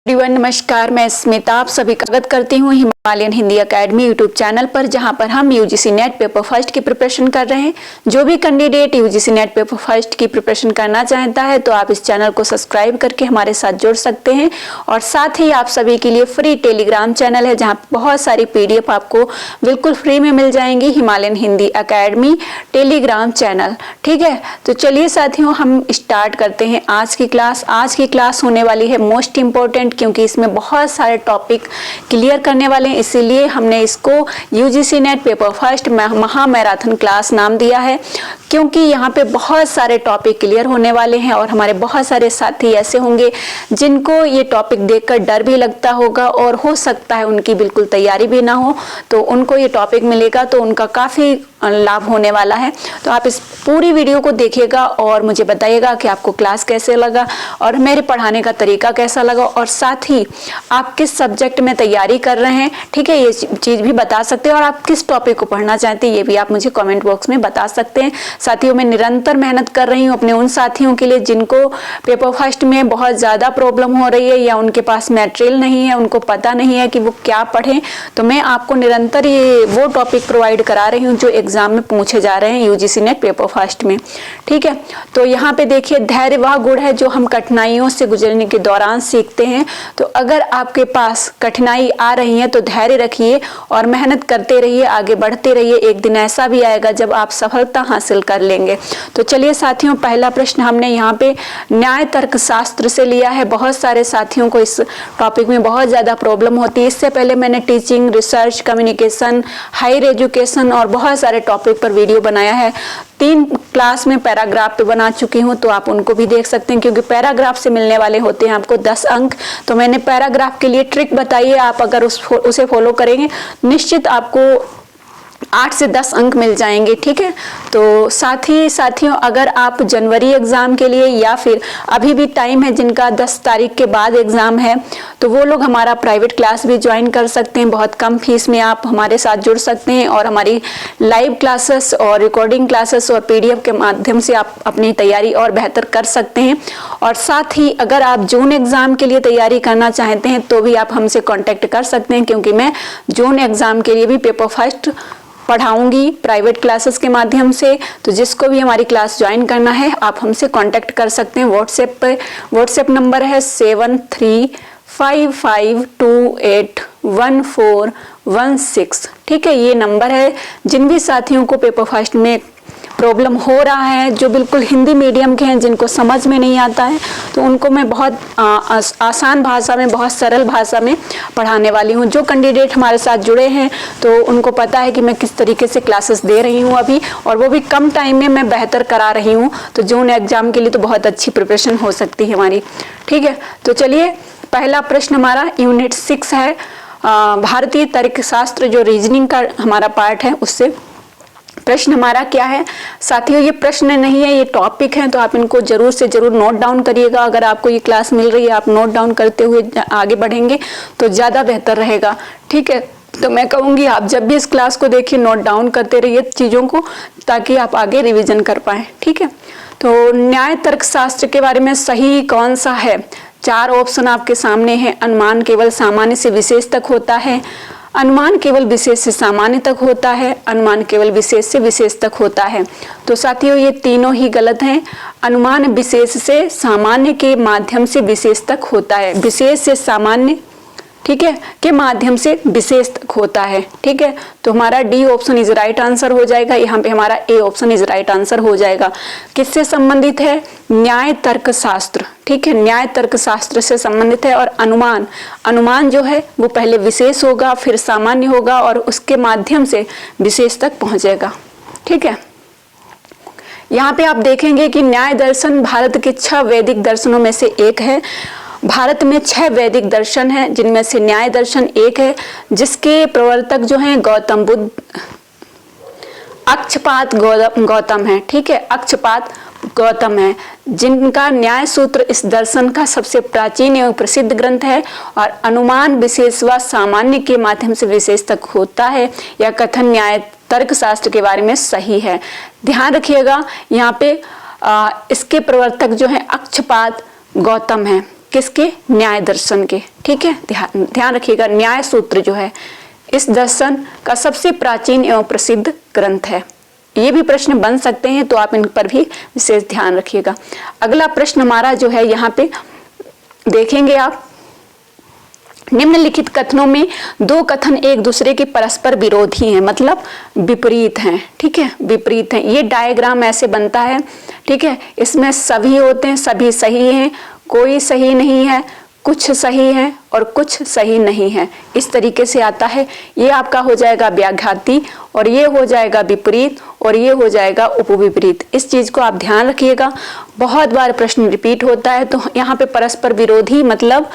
Everyone नमस्कार, मैं स्मिता आप सभी का स्वागत करती हूँ Himalayan Hindi academy YouTube channel पर, जहां पर हम यूजीसी नेट पेपर फर्स्ट की प्रिपरेशन कर रहे हैं। जो भी candidate UGC net paper first की प्रिपरेशन करना चाहता है तो आप इस चैनल को सब्सक्राइब करके हमारे साथ जुड़ सकते हैं। और साथ ही आप सभी के लिए फ्री टेलीग्राम चैनल है जहाँ बहुत सारी PDF आपको बिल्कुल फ्री में मिल जाएंगी। Himalayan Hindi academy Telegram channel, ठीक है। तो चलिए साथियों, हम स्टार्ट करते हैं आज की क्लास। आज की क्लास होने वाली है मोस्ट इम्पोर्टेंट, क्योंकि इसमें बहुत सारे टॉपिक क्लियर करने वाले हैं, इसीलिए हमने इसको यूजीसी नेट पेपर फर्स्ट महा मैराथन क्लास नाम दिया है। क्योंकि यहाँ पे बहुत सारे टॉपिक क्लियर होने वाले हैं और हमारे बहुत सारे साथी ऐसे होंगे जिनको ये टॉपिक देखकर डर भी लगता होगा और हो सकता है उनकी बिल्कुल तैयारी भी ना हो, तो उनको ये टॉपिक मिलेगा तो उनका काफ़ी लाभ होने वाला है। तो आप इस पूरी वीडियो को देखिएगा और मुझे बताइएगा कि आपको क्लास कैसे लगा और मेरे पढ़ाने का तरीका कैसा लगा, और साथ ही आप किस सब्जेक्ट में तैयारी कर रहे हैं, ठीक है, ये चीज़ भी बता सकते हैं। और आप किस टॉपिक को पढ़ना चाहते हैं ये भी आप मुझे कमेंट बॉक्स में बता सकते हैं। साथियों, मैं निरंतर मेहनत कर रही हूँ अपने उन साथियों के लिए जिनको पेपर फर्स्ट में बहुत ज़्यादा प्रॉब्लम हो रही है या उनके पास मटेरियल नहीं है, उनको पता नहीं है कि वो क्या पढ़ें। तो मैं आपको निरंतर ये वो टॉपिक प्रोवाइड करा रही हूँ जो एग्जाम में पूछे जा रहे हैं यूजीसी नेट पेपर फर्स्ट में, ठीक है। तो यहाँ पे देखिए, धैर्य वह गुण है जो हम कठिनाइयों से गुजरने के दौरान सीखते हैं। तो अगर आपके पास कठिनाई आ रही है तो धैर्य रखिए और मेहनत करते रहिए, आगे बढ़ते रहिए। एक दिन ऐसा भी आएगा जब आप सफलता हासिल कर लेंगे। तो चलिए साथियों, पहला प्रश्न हमने यहाँ पे न्याय तर्क शास्त्र से लिया है। बहुत सारे साथियों को इस टॉपिक में बहुत ज़्यादा प्रॉब्लम होती है। इससे पहले मैंने teaching, research, communication, higher education और बहुत सारे टॉपिक पर वीडियो बनाया है। 3 क्लास में पैराग्राफ पे बना चुकी हूँ, तो आप उनको भी देख सकते हैं, क्योंकि पैराग्राफ से मिलने वाले होते हैं आपको 10 अंक। तो मैंने पैराग्राफ के लिए ट्रिक बताई है, आप अगर उसे फॉलो करेंगे निश्चित आपको 8 से 10 अंक मिल जाएंगे, ठीक है। तो साथ ही साथियों, अगर आप जनवरी एग्जाम के लिए या फिर अभी भी टाइम है जिनका 10 तारीख के बाद एग्जाम है, तो वो लोग हमारा प्राइवेट क्लास भी ज्वाइन कर सकते हैं। बहुत कम फीस में आप हमारे साथ जुड़ सकते हैं और हमारी लाइव क्लासेस और रिकॉर्डिंग क्लासेस और PDF के माध्यम से आप अपनी तैयारी और बेहतर कर सकते हैं। और साथ ही अगर आप जून एग्जाम के लिए तैयारी करना चाहते हैं तो भी आप हमसे कॉन्टेक्ट कर सकते हैं, क्योंकि मैं जून एग्जाम के लिए भी पेपर फर्स्ट पढ़ाऊंगी प्राइवेट क्लासेस के माध्यम से। तो जिसको भी हमारी क्लास ज्वाइन करना है आप हमसे कांटेक्ट कर सकते हैं व्हाट्सएप पे। व्हाट्सएप नंबर है 7355281416, ठीक है, ये नंबर है। जिन भी साथियों को पेपर फर्स्ट में प्रॉब्लम हो रहा है, जो बिल्कुल हिंदी मीडियम के हैं, जिनको समझ में नहीं आता है, तो उनको मैं बहुत आसान भाषा में, बहुत सरल भाषा में पढ़ाने वाली हूँ। जो कैंडिडेट हमारे साथ जुड़े हैं तो उनको पता है कि मैं किस तरीके से क्लासेस दे रही हूँ अभी, और वो भी कम टाइम में मैं बेहतर करा रही हूँ। तो जून एग्जाम के लिए तो बहुत अच्छी प्रिपरेशन हो सकती है हमारी, ठीक है। तो चलिए, पहला प्रश्न हमारा यूनिट 6 है, भारतीय तर्कशास्त्र, जो रीजनिंग का हमारा पार्ट है उससे। प्रश्न हमारा क्या है साथियों, ये प्रश्न नहीं है, ये टॉपिक है, तो आप इनको जरूर से जरूर नोट डाउन करिएगा। अगर आपको ये क्लास मिल रही है, आप नोट डाउन करते हुए आगे बढ़ेंगे तो ज़्यादा बेहतर रहेगा, ठीक है। तो मैं कहूँगी आप जब भी इस क्लास को देखिए नोट डाउन करते रहिए चीज़ों को, ताकि आप आगे रिविजन कर पाएँ, ठीक है। तो न्याय तर्कशास्त्र के बारे में सही कौन सा है? 4 ऑप्शन आपके सामने है। अनुमान केवल सामान्य से विशेष तक होता है, अनुमान केवल विशेष से सामान्य तक होता है, अनुमान केवल विशेष से विशेष तक होता है। तो साथियों, ये तीनों ही गलत हैं। अनुमान विशेष से सामान्य के माध्यम से विशेष तक होता है, विशेष से सामान्य, ठीक है, के माध्यम से विशेष तक होता है, ठीक है। तो हमारा D option is right answer हो जाएगा। यहाँ पे हमारा A option is right answer हो जाएगा। किससे संबंधित है? न्याय तर्कशास्त्र, ठीक है, न्याय तर्कशास्त्र से संबंधित है। और अनुमान, अनुमान जो है वो पहले विशेष होगा, फिर सामान्य होगा और उसके माध्यम से विशेष तक पहुंचेगा, ठीक है। यहाँ पे आप देखेंगे कि न्याय दर्शन भारत के 6 वैदिक दर्शनों में से एक है। भारत में 6 वैदिक दर्शन हैं, जिनमें से न्याय दर्शन एक है, जिसके प्रवर्तक जो हैं गौतम बुद्ध, अक्षपाद गौतम है, ठीक है, अक्षपाद गौतम है, जिनका न्याय सूत्र इस दर्शन का सबसे प्राचीन एवं प्रसिद्ध ग्रंथ है। और अनुमान विशेष व सामान्य के माध्यम से विशेष तक होता है, यह कथन न्याय तर्कशास्त्र के बारे में सही है। ध्यान रखिएगा, यहाँ पे इसके प्रवर्तक जो है अक्षपाद गौतम है, किसके? न्याय दर्शन के। ठीक है, ध्यान रखिएगा, न्याय सूत्र जो है इस दर्शन का सबसे प्राचीन एवं प्रसिद्ध ग्रंथ है। ये भी प्रश्न बन सकते हैं, तो आप इन पर भी विशेष ध्यान रखिएगा। अगला प्रश्न हमारा जो है यहाँ पे देखेंगे आप, निम्नलिखित कथनों में दो कथन एक दूसरे के परस्पर विरोधी हैं, मतलब विपरीत हैं। ठीक है, विपरीत हैं। ये डायग्राम ऐसे बनता है। ठीक है, इसमें सभी होते हैं, सभी सही हैं, कोई सही नहीं है, कुछ सही है और कुछ सही नहीं है, इस तरीके से आता है। ये आपका हो जाएगा व्याघाती, और ये हो जाएगा विपरीत, और ये हो जाएगा उपविपरीत। इस चीज को आप ध्यान रखिएगा, बहुत बार प्रश्न रिपीट होता है। तो यहाँ पे परस्पर विरोधी मतलब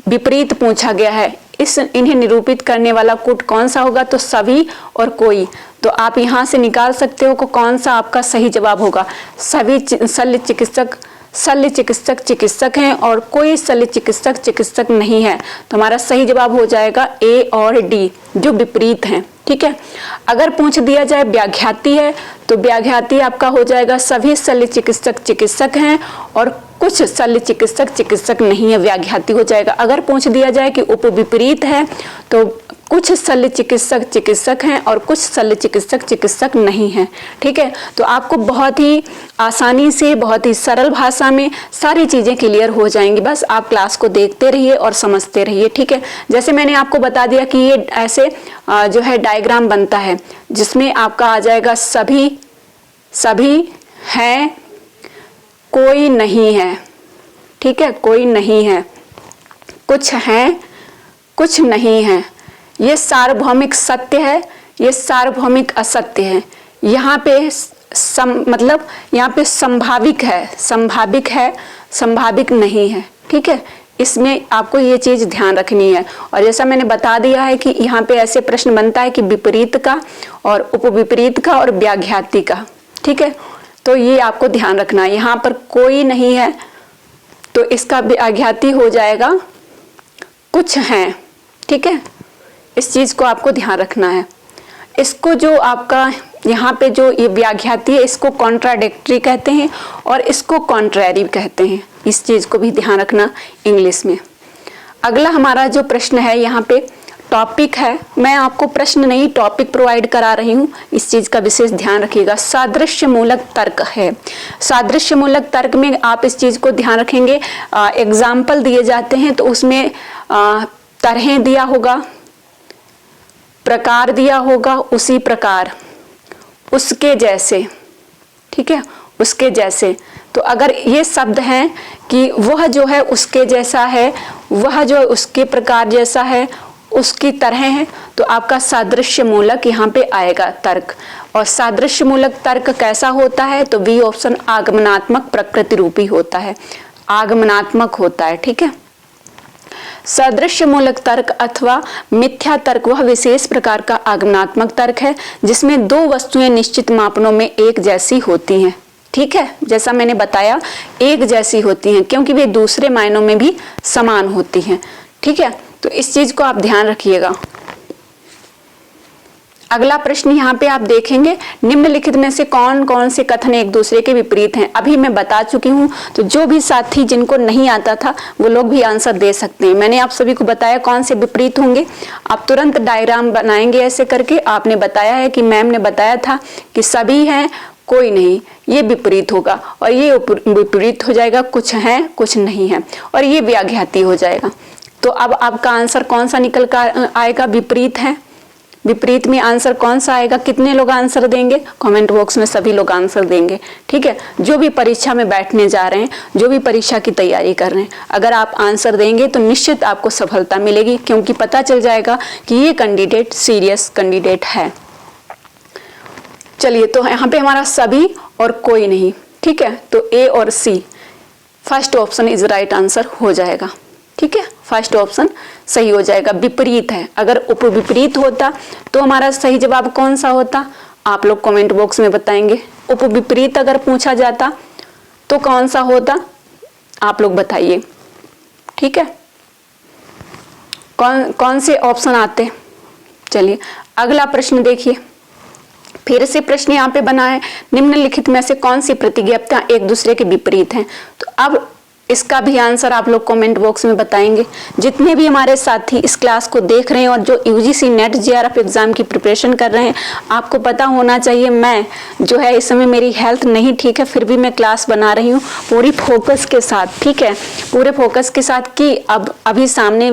विपरीत पूछा गया है। इन्हें निरूपित करने वाला कूट कौन सा होगा? तो सभी और कोई। तो आप यहाँ से निकाल सकते हो कि कौन सा आपका सही जवाब होगा। सभी शल्य चिकित्सक चिकित्सक हैं और कोई शल्य चिकित्सक चिकित्सक नहीं है। तो हमारा सही जवाब हो जाएगा ए और डी, जो विपरीत हैं। ठीक है, अगर पूछ दिया जाए व्याघाती है, तो व्याघाती आपका हो जाएगा सभी शल्य चिकित्सक चिकित्सक हैं और कुछ शल्य चिकित्सक चिकित्सक नहीं है, व्याघाती हो जाएगा। अगर पूछ दिया जाए कि उपविपरीत है, तो कुछ शल्य चिकित्सक चिकित्सक हैं और कुछ शल्य चिकित्सक चिकित्सक नहीं हैं। ठीक है, तो आपको बहुत ही आसानी से, बहुत ही सरल भाषा में सारी चीजें क्लियर हो जाएंगी। बस आप क्लास को देखते रहिए और समझते रहिए। ठीक है, जैसे मैंने आपको बता दिया कि ये ऐसे जो है डायग्राम बनता है, जिसमें आपका आ जाएगा सभी हैं, कोई नहीं है। ठीक है, कोई नहीं है, कुछ हैं, कुछ नहीं है। ये सार्वभौमिक सत्य है, ये सार्वभौमिक असत्य है। यहाँ पे मतलब यहाँ पे संभाविक है, संभाविक नहीं है। ठीक है, इसमें आपको ये चीज ध्यान रखनी है। और जैसा मैंने बता दिया है कि यहाँ पे ऐसे प्रश्न बनता है कि विपरीत का और उपविपरीत का और व्याघाती का। ठीक है, तो ये आपको ध्यान रखना है। यहाँ पर कोई नहीं है, तो इसका व्याघाती हो जाएगा कुछ हैं। ठीक है, इस चीज को आपको ध्यान रखना है। इसको जो आपका यहाँ पे जो ये व्याघाती है, इसको कॉन्ट्राडिक्टरी कहते हैं और इसको कॉन्ट्रैरी कहते हैं। इस चीज को भी ध्यान रखना इंग्लिश में। अगला हमारा जो प्रश्न है, यहाँ पे टॉपिक है, मैं आपको प्रश्न नहीं टॉपिक प्रोवाइड करा रही हूँ, इस चीज का विशेष ध्यान रखिएगा। सादृश्य मूलक तर्क है। सादृश्य मूलक तर्क में आप इस चीज को ध्यान रखेंगे, एग्जाम्पल दिए जाते हैं तो उसमें तरह दिया होगा, प्रकार दिया होगा, उसी प्रकार, उसके जैसे। ठीक है, उसके जैसे। तो अगर ये शब्द हैं कि वह जो है उसके जैसा है, वह जो उसके प्रकार जैसा है, उसकी तरह है, तो आपका सादृश्य मूलक यहाँ पे आएगा तर्क। और सादृश्य मूलक तर्क कैसा होता है? तो बी ऑप्शन आगमनात्मक प्रकृति रूपी होता है, आगमनात्मक होता है। ठीक है, सदृश्य मूलक तर्क अथवा मिथ्या तर्क वह विशेष प्रकार का आगमनात्मक तर्क है जिसमें दो वस्तुएं निश्चित मापनों में एक जैसी होती हैं। ठीक है, जैसा मैंने बताया एक जैसी होती हैं क्योंकि वे दूसरे मायनों में भी समान होती हैं। ठीक है, तो इस चीज को आप ध्यान रखिएगा। अगला प्रश्न यहाँ पे आप देखेंगे, निम्नलिखित में से कौन कौन से कथन एक दूसरे के विपरीत हैं? अभी मैं बता चुकी हूँ, तो जो भी साथी जिनको नहीं आता था वो लोग भी आंसर दे सकते हैं। मैंने आप सभी को बताया कौन से विपरीत होंगे। आप तुरंत डायग्राम बनाएंगे ऐसे करके। आपने बताया है कि मैम ने बताया था कि सभी हैं, कोई नहीं, ये विपरीत होगा और ये विपरीत हो जाएगा, कुछ हैं कुछ नहीं है, और ये व्याघाती हो जाएगा। तो अब आपका आंसर कौन सा निकल कर आएगा? विपरीत है। विपरीत में आंसर कौन सा आएगा? कितने लोग आंसर देंगे? कमेंट बॉक्स में सभी लोग आंसर देंगे। ठीक है, जो भी परीक्षा में बैठने जा रहे हैं, जो भी परीक्षा की तैयारी कर रहे हैं, अगर आप आंसर देंगे तो निश्चित आपको सफलता मिलेगी, क्योंकि पता चल जाएगा कि ये कैंडिडेट सीरियस कैंडिडेट है। चलिए, तो यहाँ पे हमारा सभी और कोई नहीं। ठीक है, तो ए और C, first option is right answer हो जाएगा। ठीक है, फर्स्ट ऑप्शन सही हो जाएगा। विपरीत है, अगर उपविपरीत होता तो हमारा सही जवाब कौन सा होता? आप लोग कमेंट बॉक्स में बताएंगे। उपविपरीत अगर पूछा जाता तो कौन सा होता? आप लोग बताइए। ठीक है, कौन से ऑप्शन आते? चलिए अगला प्रश्न देखिए, फिर से प्रश्न यहाँ पे बना है, निम्नलिखित में से कौन सी प्रतिज्ञापना एक दूसरे के विपरीत हैं? तो अब इसका भी आंसर आप लोग कमेंट बॉक्स में बताएंगे। जितने भी हमारे साथी इस क्लास को देख रहे हैं और जो यूजीसी नेट जेआरएफ एग्जाम की प्रिपरेशन कर रहे हैं, आपको पता होना चाहिए मैं जो है इस समय मेरी हेल्थ नहीं ठीक है, फिर भी मैं क्लास बना रही हूँ पूरी फोकस के साथ, ठीक है, पूरे फोकस के साथ कि अब अभी सामने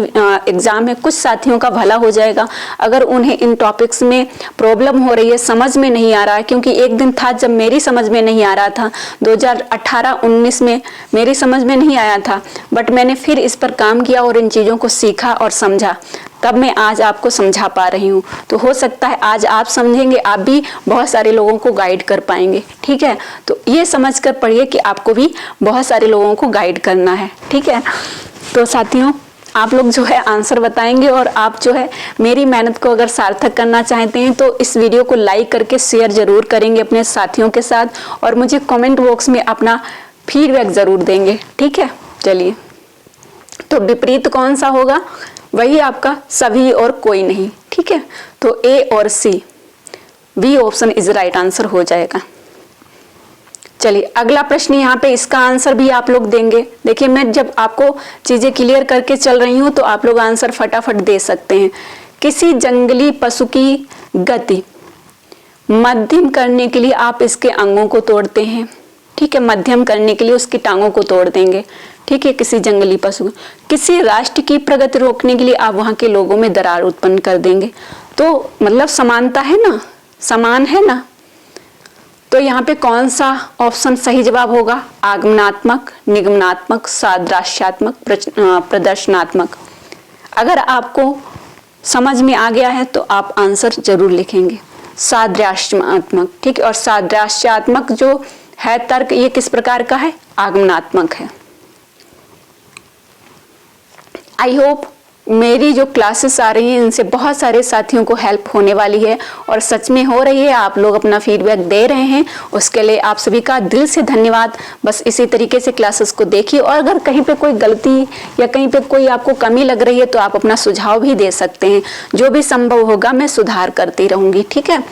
एग्जाम है, कुछ साथियों का भला हो जाएगा अगर उन्हें इन टॉपिक्स में प्रॉब्लम हो रही है, समझ में नहीं आ रहा है। क्योंकि एक दिन था जब मेरी समझ में नहीं आ रहा था, 2018-19 में मेरी समझ में नहीं आया था, बट मैंने फिर इस पर काम किया और इन चीज़ों को सीखा और समझा, तब मैं आज आपको समझा पा रही हूँ। तो हो सकता है आज आप समझेंगे, आप भी बहुत सारे लोगों को गाइड कर पाएंगे, ठीक है। तो ये समझ कर पढ़िए कि आपको भी बहुत सारे लोगों को गाइड करना है, ठीक है। तो साथियों, आप लोग जो है आंसर बताएंगे और आप जो है मेरी मेहनत को अगर सार्थक करना चाहते हैं तो इस वीडियो को लाइक करके शेयर जरूर करेंगे अपने साथियों के साथ और मुझे कमेंट बॉक्स में अपना फीडबैक जरूर देंगे, ठीक है। चलिए, तो विपरीत कौन सा होगा? वही आपका सभी और कोई नहीं, ठीक है। तो ए और C, B option is right answer हो जाएगा। चलिए अगला प्रश्न यहाँ पे, इसका आंसर भी आप लोग देंगे। देखिए मैं जब आपको चीजें क्लियर करके चल रही हूँ तो आप लोग आंसर फटाफट दे सकते हैं। किसी जंगली पशु की गति मध्यम करने के लिए आप इसके अंगों को तोड़ते हैं, ठीक है, मध्यम करने के लिए उसकी टांगों को तोड़ देंगे, ठीक है, किसी जंगली पशु। किसी राष्ट्र की प्रगति रोकने के लिए आप वहां के लोगों में दरार उत्पन्न कर देंगे। तो मतलब समानता है ना, समान है ना। तो यहाँ पे कौन सा ऑप्शन सही जवाब होगा? आगमनात्मक, निगमनात्मक, सादृश्यात्मक, प्रदर्शनात्मक। अगर आपको समझ में आ गया है तो आप आंसर जरूर लिखेंगे सादृश्यात्मक, ठीक है। और सादृश्यात्मक जो है तर्क, ये किस प्रकार का है? आगमनात्मक है। आई होप मेरी जो क्लासेस आ रही हैं इनसे बहुत सारे साथियों को हेल्प होने वाली है और सच में हो रही है। आप लोग अपना फीडबैक दे रहे हैं, उसके लिए आप सभी का दिल से धन्यवाद। बस इसी तरीके से क्लासेस को देखिए और अगर कहीं पे कोई गलती या कहीं पे कोई आपको कमी लग रही है तो आप अपना सुझाव भी दे सकते हैं। जो भी संभव होगा मैं सुधार करती रहूंगी, ठीक है।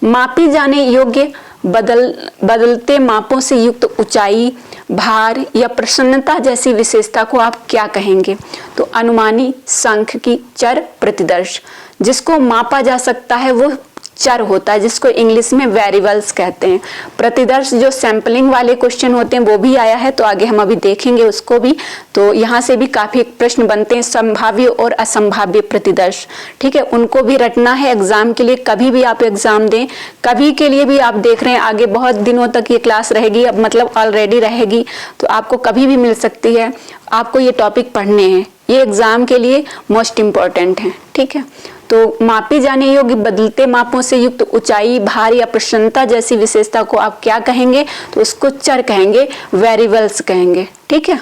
मापी जाने योग्य बदलते मापों से युक्त ऊंचाई, भार या प्रसन्नता जैसी विशेषता को आप क्या कहेंगे? तो अनुमानी, सांख्यिकी, चर, प्रतिदर्श। जिसको मापा जा सकता है वो चर होता है, जिसको इंग्लिश में वेरिएबल्स कहते हैं। प्रतिदर्श जो सैंपलिंग वाले क्वेश्चन होते हैं वो भी आया है, तो आगे हम अभी देखेंगे उसको भी। तो यहाँ से भी काफी प्रश्न बनते हैं, संभाव्य और असंभाव्य प्रतिदर्श, ठीक है, उनको भी रटना है एग्जाम के लिए। कभी भी आप एग्जाम दें, कभी के लिए भी आप देख रहे हैं, आगे बहुत दिनों तक ये क्लास रहेगी, अब मतलब ऑलरेडी रहेगी, तो आपको कभी भी मिल सकती है। आपको ये टॉपिक पढ़ने हैं, ये एग्जाम के लिए मोस्ट इम्पोर्टेंट है, ठीक है। तो मापी जाने योग्य बदलते मापों से युक्त ऊंचाई, भार या प्रसन्नता जैसी विशेषता को आप क्या कहेंगे? तो उसको चर कहेंगे, वेरिएबल्स कहेंगे, ठीक है।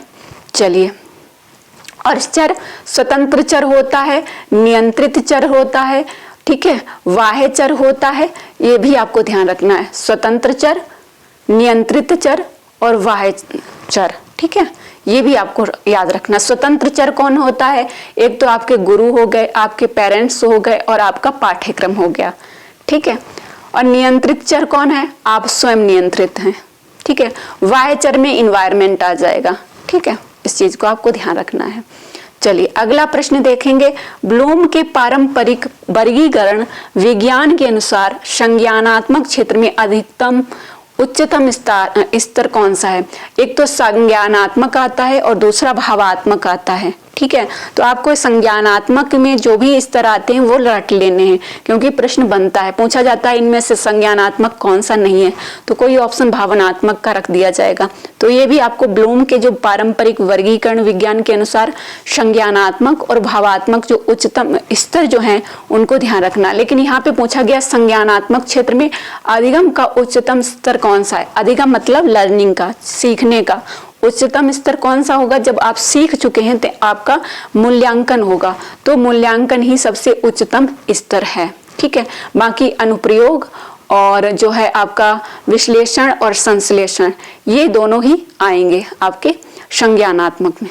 चलिए, और चर स्वतंत्र चर होता है, नियंत्रित चर होता है, ठीक है, बाह्य चर होता है, ये भी आपको ध्यान रखना है। स्वतंत्र चर, नियंत्रित चर और बाह्य चर, ठीक है, ये भी आपको याद रखना। स्वतंत्र चर कौन होता है? एक तो आपके गुरु हो गए, आपके पेरेंट्स हो गए और आपका पाठ्यक्रम हो गया, ठीक है। और नियंत्रित चर कौन है? आप स्वयं नियंत्रित हैं, ठीक है। बाह्य चर में इन्वायरमेंट आ जाएगा, ठीक है, इस चीज को आपको ध्यान रखना है। चलिए अगला प्रश्न देखेंगे। ब्लूम के पारंपरिक वर्गीकरण विज्ञान के अनुसार संज्ञानात्मक क्षेत्र में अधिकतम उच्चतम स्तर कौन सा है? एक तो संज्ञानात्मक आता है और दूसरा भावात्मक आता है, ठीक है। तो आपको संज्ञानात्मक में जो भी स्तर आते हैं वो रट लेने हैं, क्योंकि प्रश्न बनता है, पूछा जाता है इनमें से संज्ञानात्मक कौन सा नहीं है, तो कोई ऑप्शन भावनात्मक का रख दिया जाएगा। तो ये भी आपको ब्लूम के जो पारंपरिक वर्गीकरण विज्ञान के अनुसार संज्ञानात्मक और भावात्मक जो उच्चतम स्तर जो हैं उनको ध्यान रखना। लेकिन यहाँ पे पूछा गया संज्ञानात्मक क्षेत्र में अधिगम का उच्चतम स्तर कौन सा है? अधिगम मतलब लर्निंग का, सीखने का। उच्चतम स्तर कौन सा होगा? जब आप सीख चुके हैं तो आपका मूल्यांकन होगा, तो मूल्यांकन ही सबसे उच्चतम स्तर है, ठीक है। बाकी अनुप्रयोग और जो है आपका विश्लेषण और संश्लेषण, ये दोनों ही आएंगे आपके संज्ञानात्मक में।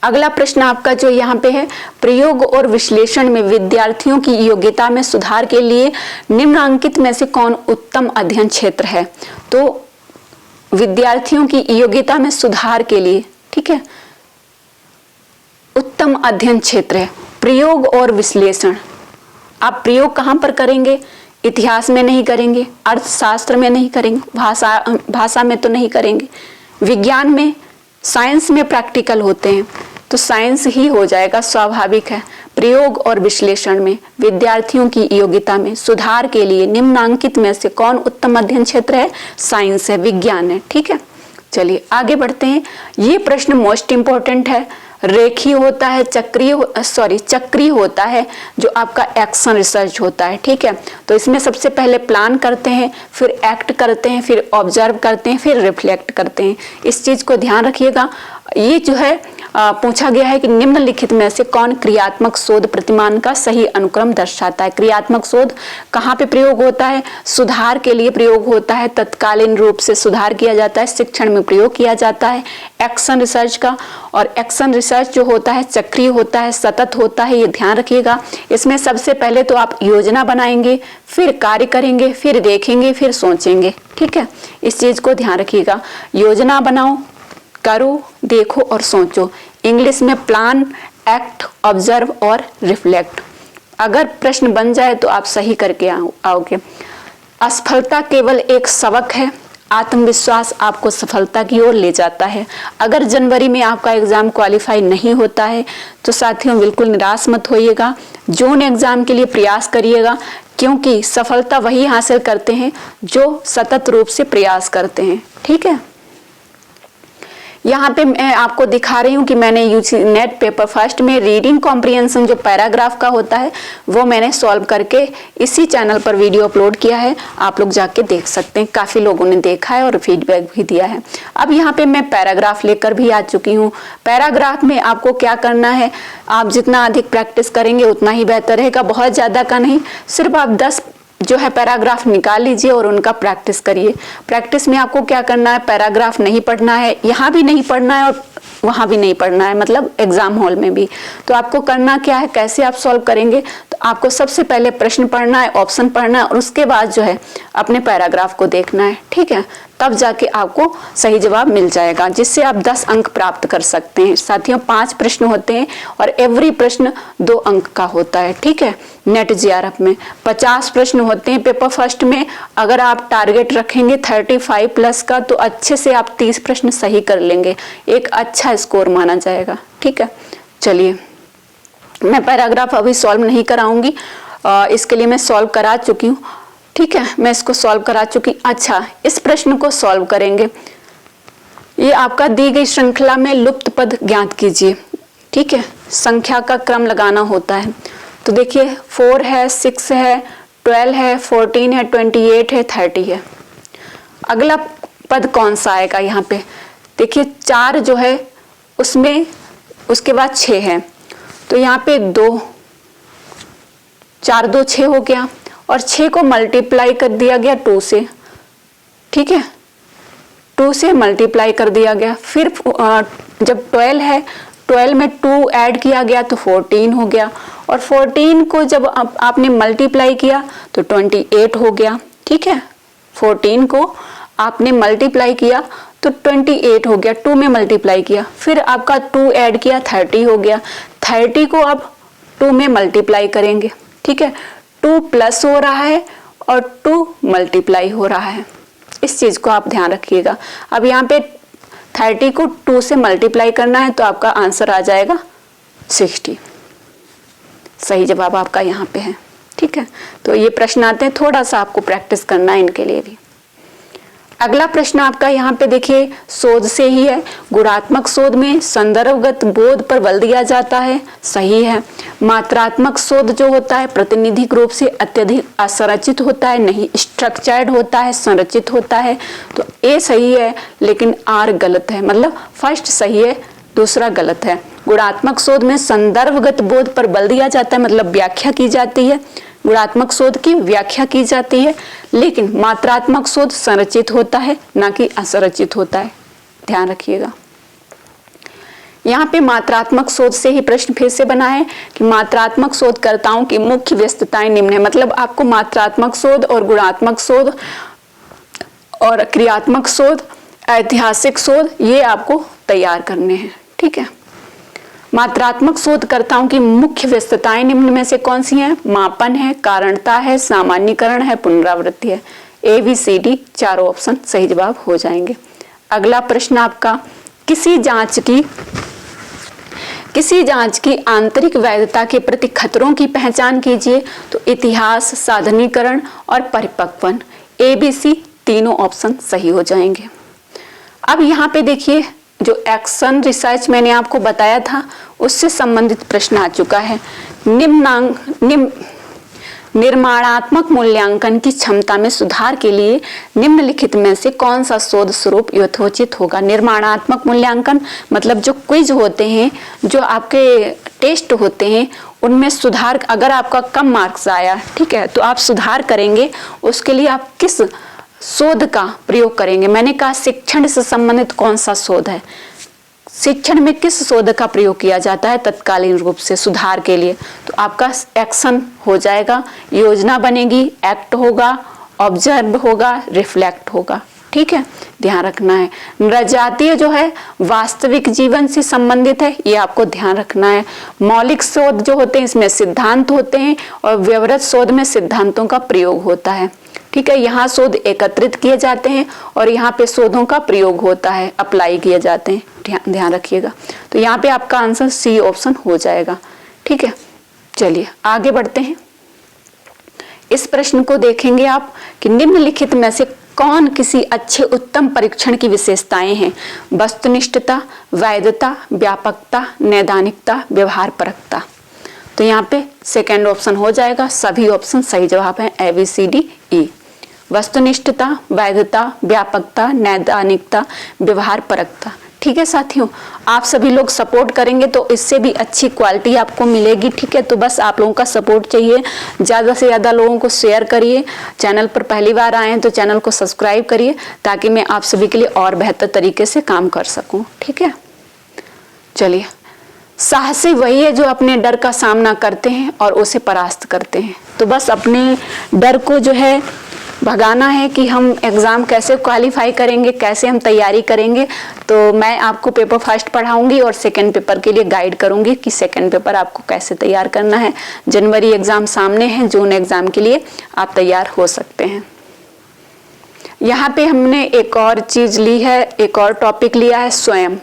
अगला प्रश्न आपका जो यहाँ पे है, प्रयोग और विश्लेषण में विद्यार्थियों की योग्यता में सुधार के लिए निम्नांकित में से कौन उत्तम अध्ययन क्षेत्र है? तो विद्यार्थियों की योग्यता में सुधार के लिए, ठीक है, उत्तम अध्ययन क्षेत्र है। प्रयोग और विश्लेषण, आप प्रयोग कहाँ पर करेंगे? इतिहास में नहीं करेंगे, अर्थशास्त्र में नहीं करेंगे, भाषा में तो नहीं करेंगे, विज्ञान में, साइंस में प्रैक्टिकल होते हैं तो साइंस ही हो जाएगा, स्वाभाविक है। प्रयोग और विश्लेषण में विद्यार्थियों की योग्यता में सुधार के लिए निम्नांकित में से कौन उत्तम अध्ययन क्षेत्र है? साइंस है, विज्ञान है, ठीक है। चलिए आगे बढ़ते हैं। ये प्रश्न मोस्ट इंपॉर्टेंट है। रेखीय होता है, चक्रीय होता है जो आपका एक्शन रिसर्च होता है, ठीक है। तो इसमें सबसे पहले प्लान करते हैं, फिर एक्ट करते हैं, फिर ऑब्जर्व करते हैं, फिर रिफ्लेक्ट करते हैं। इस चीज को ध्यान रखिएगा। ये जो है पूछा गया है कि निम्नलिखित में से कौन क्रियात्मक शोध प्रतिमान का सही अनुक्रम दर्शाता है। क्रियात्मक शोध कहाँ पे प्रयोग होता है? सुधार के लिए प्रयोग होता है, तत्कालीन रूप से सुधार किया जाता है, शिक्षण में प्रयोग किया जाता है एक्शन रिसर्च का। और एक्शन रिसर्च जो होता है चक्रीय होता है, सतत होता है, ये ध्यान रखिएगा। इसमें सबसे पहले तो आप योजना बनाएंगे, फिर कार्य करेंगे, फिर देखेंगे, फिर सोचेंगे, ठीक है। इस चीज को ध्यान रखिएगा। योजना बनाओ, करो, देखो और सोचो। इंग्लिश में प्लान, एक्ट, ऑब्जर्व और रिफ्लेक्ट। अगर प्रश्न बन जाए तो आप सही करके आओगे। असफलता केवल एक सबक है, आत्मविश्वास आपको सफलता की ओर ले जाता है। अगर जनवरी में आपका एग्जाम क्वालिफाई नहीं होता है तो साथियों बिल्कुल निराश मत होइएगा। जून एग्जाम के लिए प्रयास करिएगा, क्योंकि सफलता वही हासिल करते हैं जो सतत रूप से प्रयास करते हैं, ठीक है। यहाँ पे मैं आपको दिखा रही हूँ कि मैंने यूजी नेट पेपर फर्स्ट में रीडिंग कॉम्प्रिहेंशन जो पैराग्राफ का होता है वो मैंने सॉल्व करके इसी चैनल पर वीडियो अपलोड किया है। आप लोग जाके देख सकते हैं, काफी लोगों ने देखा है और फीडबैक भी दिया है। अब यहाँ पे मैं पैराग्राफ लेकर भी आ चुकी हूँ। पैराग्राफ में आपको क्या करना है, आप जितना अधिक प्रैक्टिस करेंगे उतना ही बेहतर रहेगा। बहुत ज्यादा का नहीं, सिर्फ आप 10 जो है पैराग्राफ निकाल लीजिए और उनका प्रैक्टिस करिए। प्रैक्टिस में आपको क्या करना है, पैराग्राफ नहीं पढ़ना है, यहाँ भी नहीं पढ़ना है और वहां भी नहीं पढ़ना है, मतलब एग्जाम हॉल में भी। तो आपको करना क्या है, कैसे आप सॉल्व करेंगे, तो आपको सबसे पहले प्रश्न पढ़ना है, ऑप्शन पढ़ना है और उसके बाद जो है अपने पैराग्राफ को देखना है, ठीक है। तब जाके आपको सही जवाब मिल जाएगा, जिससे आप 10 अंक प्राप्त कर सकते हैं। साथियों 5 प्रश्न होते हैं और एवरी प्रश्न 2 अंक का होता है, ठीक है। नेट जीआरएफ में 50 प्रश्न होते हैं पेपर फर्स्ट में। अगर आप टारगेट रखेंगे 35 प्लस का तो अच्छे से आप 30 प्रश्न सही कर लेंगे, एक अच्छा स्कोर माना जाएगा, ठीक है। चलिए मैं पैराग्राफ अभी सॉल्व नहीं कराऊंगी, इसके लिए मैं सॉल्व करा चुकी हूँ, ठीक है। मैं इसको सॉल्व करा चुकी। अच्छा, इस प्रश्न को सॉल्व करेंगे। ये आपका दी गई श्रृंखला में लुप्त पद ज्ञात कीजिए, ठीक है। संख्या का क्रम लगाना होता है। तो देखिए 4 है, 6 है, 12 है, 14 है, 28 है, 30 है। अगला पद कौन सा आएगा यहाँ पे? देखिए 4 जो है उसमें, उसके बाद 6 है, तो यहाँ पे 2, 4 2 6 हो गया और 6 को मल्टीप्लाई कर दिया गया 2 से, ठीक है। 2 से मल्टीप्लाई कर दिया गया। फिर जब 12 है, 12 में 2 ऐड किया गया तो 14 हो गया और 14 को जब आपने मल्टीप्लाई किया तो 28 हो गया, ठीक है। 14 को आपने मल्टीप्लाई किया तो 28 हो गया, 2 में मल्टीप्लाई किया, फिर आपका 2 ऐड किया 30 हो गया। 30 को आप 2 में मल्टीप्लाई करेंगे, ठीक है। 2 प्लस हो रहा है और 2 मल्टीप्लाई हो रहा है, इस चीज को आप ध्यान रखिएगा। अब यहाँ पे 30 को 2 से मल्टीप्लाई करना है तो आपका आंसर आ जाएगा 60। सही जवाब आपका यहाँ पे है, ठीक है। तो ये प्रश्न आते हैं, थोड़ा सा आपको प्रैक्टिस करना है इनके लिए भी। अगला प्रश्न आपका यहाँ पे देखिए शोध से ही है। गुणात्मक शोध में संदर्भगत बोध पर बल दिया जाता है, सही है। मात्रात्मक शोध जो होता है प्रातिनिधिक रूप से अत्यधिक असंरचित होता है, नहीं स्ट्रक्चर्ड होता है, संरचित होता है। तो ए सही है लेकिन आर गलत है, मतलब फर्स्ट सही है दूसरा गलत है। गुणात्मक शोध में संदर्भगत बोध पर बल दिया जाता है, मतलब व्याख्या की जाती है, गुणात्मक शोध की व्याख्या की जाती है। लेकिन मात्रात्मक शोध संरचित होता है, ना कि असंरचित होता है, ध्यान रखिएगा। यहाँ पे मात्रात्मक शोध से ही प्रश्न फिर से बना है कि मात्रात्मक शोधकर्ताओं की मुख्य व्यस्तताएं निम्न है, मतलब आपको मात्रात्मक शोध और गुणात्मक शोध और क्रियात्मक शोध ऐतिहासिक शोध ये आपको तैयार करने हैं। ठीक है, मात्रात्मक शोधकर्ताओं की मुख्य व्यस्तताएं निम्न में से कौन सी हैं? मापन है, कारणता है, सामान्यीकरण है, पुनरावृत्ति है। ABCD चारों ऑप्शन सही जवाब हो जाएंगे। अगला प्रश्न आपका, किसी जांच की आंतरिक वैधता के प्रति खतरों की पहचान कीजिए। तो इतिहास, साधनीकरण और परिपक्वन। ABC तीनों ऑप्शन सही हो जाएंगे। अब यहाँ पे देखिए, जो एक्शन रिसर्च मैंने आपको बताया था उससे संबंधित प्रश्न आ चुका है। निर्माणात्मक मूल्यांकन की क्षमता में सुधार के लिए निम्नलिखित में से कौन सा शोध स्वरूप यथोचित होगा? निर्माणात्मक मूल्यांकन मतलब जो क्विज होते हैं, जो आपके टेस्ट होते हैं, उनमें सुधार, अगर आपका कम मार्क्स आया, ठीक है, तो आप सुधार करेंगे, उसके लिए आप किस शोध का प्रयोग करेंगे? मैंने कहा शिक्षण से संबंधित कौन सा शोध है, शिक्षण में किस शोध का प्रयोग किया जाता है तत्कालीन रूप से सुधार के लिए? तो आपका एक्शन हो जाएगा, योजना बनेगी, एक्ट होगा, ऑब्जर्व होगा, रिफ्लेक्ट होगा। ठीक है, ध्यान रखना है। नृजातीय जो है वास्तविक जीवन से संबंधित है, ये आपको ध्यान रखना है। मौलिक शोध जो होते हैं इसमें सिद्धांत होते हैं और व्यवहारिक शोध में सिद्धांतों का प्रयोग होता है। ठीक है, यहाँ शोध एकत्रित किए जाते हैं और यहाँ पे शोधों का प्रयोग होता है, अप्लाई किए जाते हैं। ध्यान रखिएगा। तो यहाँ पे आपका आंसर C ऑप्शन हो जाएगा। ठीक है, चलिए आगे बढ़ते हैं। इस प्रश्न को देखेंगे आप कि निम्नलिखित में से कौन किसी अच्छे उत्तम परीक्षण की विशेषताएं हैं? वस्तुनिष्ठता, वैधता, व्यापकता, नैदानिकता, व्यवहार परकता। तो यहाँ पे सेकेंड ऑप्शन हो जाएगा। सभी ऑप्शन सही जवाब है, ABCDE। वस्तुनिष्ठता, वैधता, व्यापकता, नैदानिकता, व्यवहार परकता। ठीक है साथियों, आप सभी लोग सपोर्ट करेंगे तो इससे भी अच्छी क्वालिटी आपको मिलेगी। ठीक है, तो बस आप लोगों का सपोर्ट चाहिए। ज़्यादा से ज़्यादा लोगों को शेयर करिए। चैनल पर पहली बार आए हैं तो चैनल को सब्सक्राइब करिए ताकि मैं आप सभी के लिए और बेहतर तरीके से काम कर सकूं। ठीक है, चलिए। साहसी वही है जो अपने डर का सामना करते हैं और उसे परास्त करते हैं। तो बस अपने डर को जो है भगाना है कि हम एग्ज़ाम कैसे क्वालिफाई करेंगे, कैसे हम तैयारी करेंगे। तो मैं आपको पेपर फर्स्ट पढ़ाऊंगी और सेकंड पेपर के लिए गाइड करूंगी कि सेकंड पेपर आपको कैसे तैयार करना है। जनवरी एग्ज़ाम सामने है, जून एग्ज़ाम के लिए आप तैयार हो सकते हैं। यहाँ पे हमने एक और चीज़ ली है, एक और टॉपिक लिया है, स्वयं।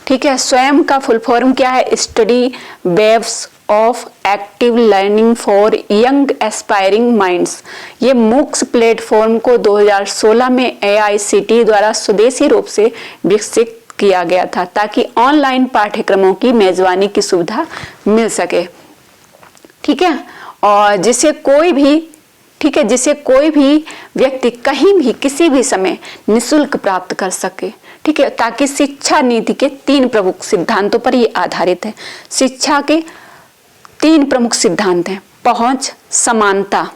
ठीक है, स्वयं का फुल फॉर्म क्या है? Study waves of active learning for young aspiring minds. ये मूक्स प्लेटफॉर्म को 2016 में AICTE द्वारा स्वदेशी रूप से विकसित किया गया था ताकि ऑनलाइन पाठ्यक्रमों की मेजबानी की सुविधा मिल सके। ठीक है, और जिसे कोई भी व्यक्ति कहीं भी किसी भी समय निःशुल्क प्राप्त कर सके। ठीक है, ताकि शिक्षा नीति के 3 प्रमुख सिद्धांतों पर ये आधारित है। शिक्षा के 3 प्रमुख सिद्धांत हैं, पहुंच, समानता।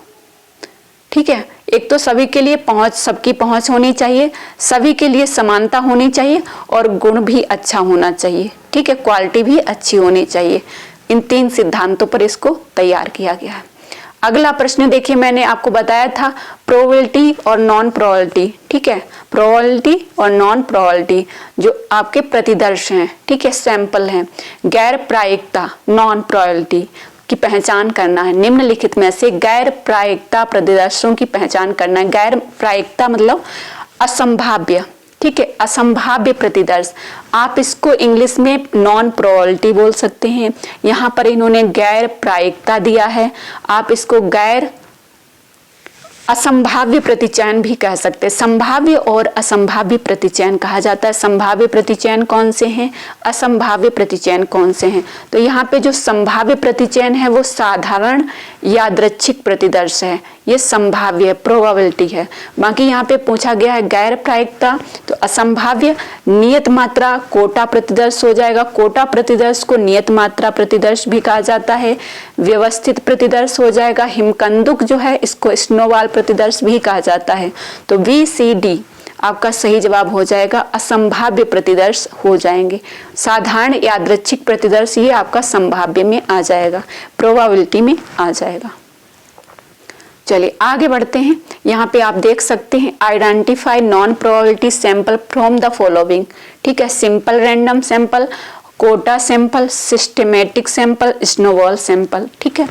ठीक है, एक तो सभी के लिए पहुंच, सबकी पहुंच होनी चाहिए, सभी के लिए समानता होनी चाहिए और गुण भी अच्छा होना चाहिए। ठीक है, क्वालिटी भी अच्छी होनी चाहिए। इन 3 सिद्धांतों पर इसको तैयार किया गया है। अगला प्रश्न देखिए, मैंने आपको बताया था प्रोबेबिलिटी और नॉन प्रोबेबिलिटी। ठीक है, प्रोबेबिलिटी और नॉन प्रोबेबिलिटी जो आपके प्रतिदर्श हैं, ठीक है, सैंपल हैं। गैर प्रायिकता, नॉन प्रोबेबिलिटी की पहचान करना है। निम्नलिखित में से गैर प्रायिकता प्रतिदर्शों की पहचान करना है। गैर प्रायिकता मतलब असंभाव्य। ठीक है, असंभाव्य प्रतिदर्श, आप इसको इंग्लिश में नॉन प्रोबेबिलिटी बोल सकते हैं। यहाँ पर इन्होंने गैर प्रायिकता दिया है, आप इसको गैर असंभाव्य प्रतिचयन भी कह सकते हैं। संभाव्य और असंभाव्य प्रतिचयन कहा जाता है। संभाव्य प्रतिचयन कौन से हैं, असंभाव्य प्रतिचयन कौन से हैं? तो यहाँ पे जो संभाव्य प्रतिचयन है वो साधारण यादृच्छिक प्रतिदर्श है, ये संभाव्य प्रोबेबिलिटी है। बाकी यहाँ पे पूछा गया है गैर प्रायिकता, तो असंभाव्य नियत मात्रा कोटा प्रतिदर्श हो जाएगा। कोटा प्रतिदर्श को नियत मात्रा प्रतिदर्श भी कहा जाता है। व्यवस्थित प्रतिदर्श हो जाएगा। हिमकंदुक जो है इसको स्नोबॉल प्रतिदर्श भी कहा जाता है। तो VCD आपका सही जवाब हो जाएगा, असंभाव्य प्रतिदर्श हो जाएंगे। साधारण यादृच्छिक प्रतिदर्श ये आपका संभाव्य में आ जाएगा, प्रोबेबिलिटी में आ जाएगा। चलिए आगे बढ़ते हैं। यहाँ पे आप देख सकते हैं identify non probability sample from the following. ठीक है, simple random sample, quota sample, systematic sample, snowball sample. ठीक है,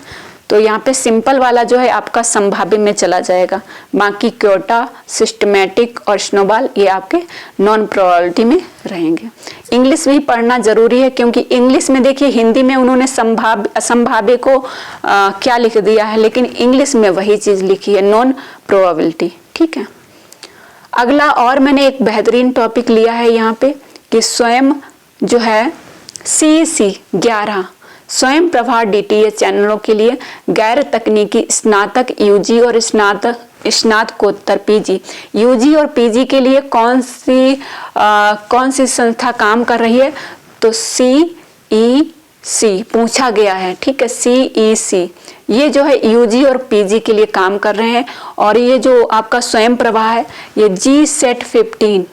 तो यहाँ पे सिंपल वाला जो है आपका संभाव्य में चला जाएगा, बाकी क्योटा, सिस्टमैटिक और स्नोबॉल ये आपके नॉन प्रोबेबिलिटी में रहेंगे। इंग्लिश भी पढ़ना जरूरी है, क्योंकि इंग्लिश में देखिए हिंदी में उन्होंने असंभाव्य को क्या लिख दिया है, लेकिन इंग्लिश में वही चीज लिखी है, नॉन प्रोबेबिलिटी। ठीक है, अगला और मैंने एक बेहतरीन टॉपिक लिया है यहाँ पे कि स्वयं जो है CEC 11 स्वयं प्रभा DTH चैनलों के लिए गैर तकनीकी स्नातक UG और स्नातकोत्तर PG। UG और PG के लिए कौन सी संस्था काम कर रही है, तो CEC पूछा गया है। ठीक है, CEC ये जो है UG और PG के लिए काम कर रहे हैं। और ये जो आपका स्वयं प्रभा है ये GSAT-15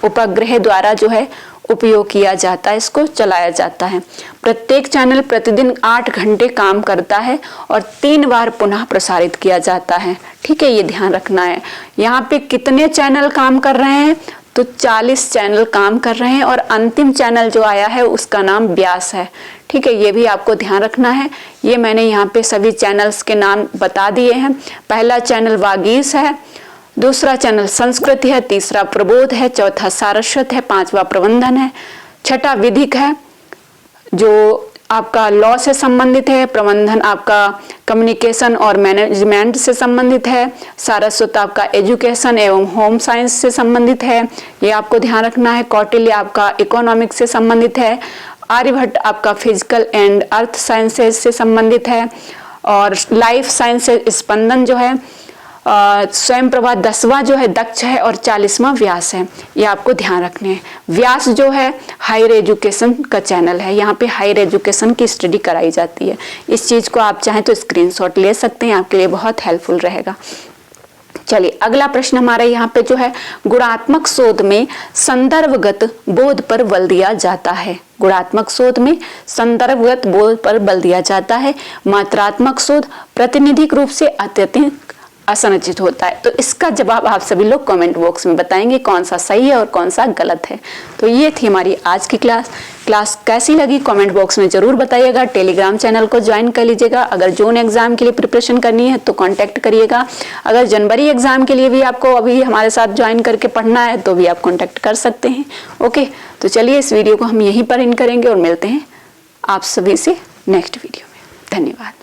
उपग्रह द्वारा जो है उपयोग किया जाता है, इसको चलाया जाता है। प्रत्येक चैनल प्रतिदिन 8 घंटे काम करता है और 3 बार पुनः प्रसारित किया जाता है। ठीक है, ये ध्यान रखना है। यहाँ पे कितने चैनल काम कर रहे हैं, तो 40 चैनल काम कर रहे हैं और अंतिम चैनल जो आया है उसका नाम व्यास है। ठीक है, ये भी आपको ध्यान रखना है। ये मैंने यहाँ पे सभी चैनल्स के नाम बता दिए हैं। पहला चैनल वागीश है, दूसरा चैनल संस्कृति है, तीसरा प्रबोध है, चौथा सारस्वत है, पांचवा प्रबंधन है, छठा विधिक है जो आपका लॉ से संबंधित है, प्रबंधन आपका कम्युनिकेशन और मैनेजमेंट से संबंधित है, सारस्वत आपका एजुकेशन एवं होम साइंस से संबंधित है, ये आपको ध्यान रखना है। कौटिल्य आपका इकोनॉमिक्स से संबंधित है, आर्यभट्ट आपका फिजिकल एंड अर्थ साइंसेज से संबंधित है, और लाइफ साइंसेज स्पंदन जो है स्वयं प्रभा 10वां जो है दक्ष है और 40वां व्यास है। ये आपको ध्यान रखने हैं। व्यास जो है हायर एजुकेशन का चैनल है, यहाँ पे हायर एजुकेशन की स्टडी कराई जाती है। इस चीज को आप चाहें तो स्क्रीनशॉट ले सकते हैं, आपके लिए बहुत हेल्पफुल रहेगा। चलिए अगला प्रश्न हमारा यहाँ पे जो है गुणात्मक शोध में संदर्भगत बोध पर बल दिया जाता है। गुणात्मक शोध में संदर्भगत बोध पर बल दिया जाता है। मात्रात्मक शोध प्रातिनिधिक रूप से अत्यधिक असंरचित होता है। तो इसका जवाब आप सभी लोग कमेंट बॉक्स में बताएंगे कौन सा सही है और कौन सा गलत है। तो ये थी हमारी आज की क्लास कैसी लगी कमेंट बॉक्स में जरूर बताइएगा। टेलीग्राम चैनल को ज्वाइन कर लीजिएगा। अगर जून एग्जाम के लिए प्रिपरेशन करनी है तो कांटेक्ट करिएगा। अगर जनवरी एग्जाम के लिए भी आपको अभी हमारे साथ ज्वाइन करके पढ़ना है तो भी आप कांटेक्ट कर सकते हैं। ओके, तो चलिए इस वीडियो को हम यहीं पर एंड करेंगे और मिलते हैं आप सभी से नेक्स्ट वीडियो में। धन्यवाद।